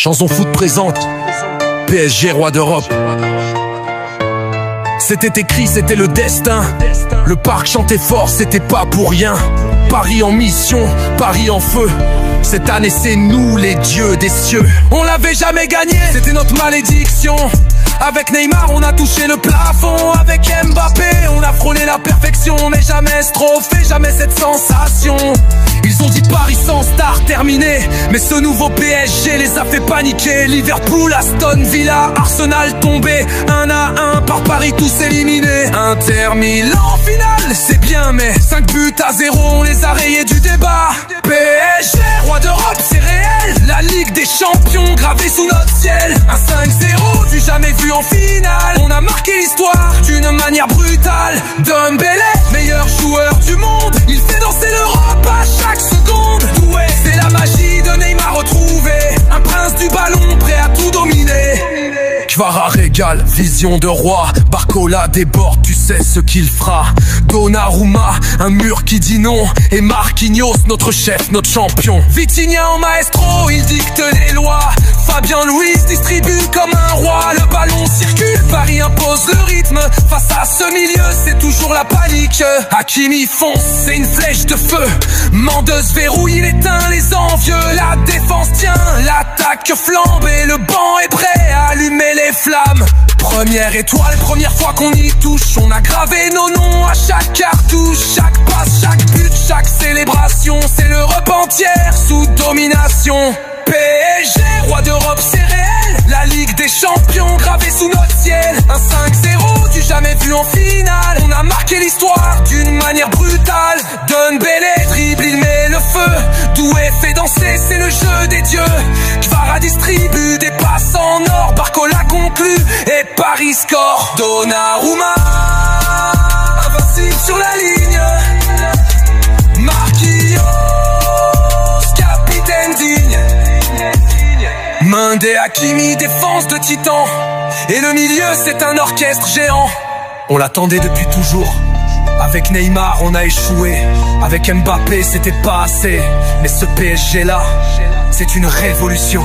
Chanson foot présente PSG roi d'Europe. C'était écrit, c'était le destin. Le parc chantait fort, c'était pas pour rien. Paris en mission, Paris en feu. Cette année c'est nous les dieux des cieux. On l'avait jamais gagné, c'était notre malédiction. Avec Neymar on a touché le plafond. Avec Mbappé on a frôlé la perfection. Mais jamais ce trophée, jamais cette sensation. Ils ont dit Paris sans star terminé, mais ce nouveau PSG les a fait paniquer. Liverpool, Aston Villa, Arsenal tombé 1 à 1 par Paris tous éliminés. Inter Milan en finale, c'est bien mais 5 buts à 0 on les a rayés du débat. PSG, roi d'Europe c'est réel. La Ligue des Champions gravée sous notre ciel. Un 5-0 du jamais vu en finale. On a marqué l'histoire d'une manière brutale. Dembélé, meilleur joueur du monde. Il fait danser l'Europe à chaque seconde. Ouais, c'est la magie de Neymar retrouvée. Un prince du ballon prêt à tout dominer. Kvara régale, vision de roi. Barcola déborde, tu sais ce qu'il fera. Donnarumma, un mur qui dit non. Et Marquinhos, notre chef, notre champion. Vitinha en maestro, il dicte les lois. Fabien Luiz distribue comme un roi. Le ballon circule, Paris impose le rythme. Face à ce milieu, c'est toujours la panique. Hakimi fonce, c'est une flèche de feu. Mendeuse verrouille, il éteint les envieux. La défense tient, l'attaque flambe. Et le banc est prêt à allumer les flammes. Première étoile, première fois qu'on y touche. On a gravé nos noms à chaque cartouche. Chaque passe, chaque but, chaque célébration. C'est l'Europe entière sous domination. PSG, roi d'Europe c'est réel. La Ligue des Champions gravée sous notre ciel. Un 5-0 du jamais vu en finale. On a marqué l'histoire d'une manière brutale. Dembélé dribble, il met le feu. Doué fait danser, c'est le jeu des dieux. Kvara distribue des passes en or. Barcola conclut et Paris score. Donnarumma, invincible sur la ligne. Marquinhos, capitaine digne. Mendy, Hakimi, défense de titan. Et le milieu c'est un orchestre géant. On l'attendait depuis toujours. Avec Neymar on a échoué. Avec Mbappé c'était pas assez. Mais ce PSG là, c'est une révolution.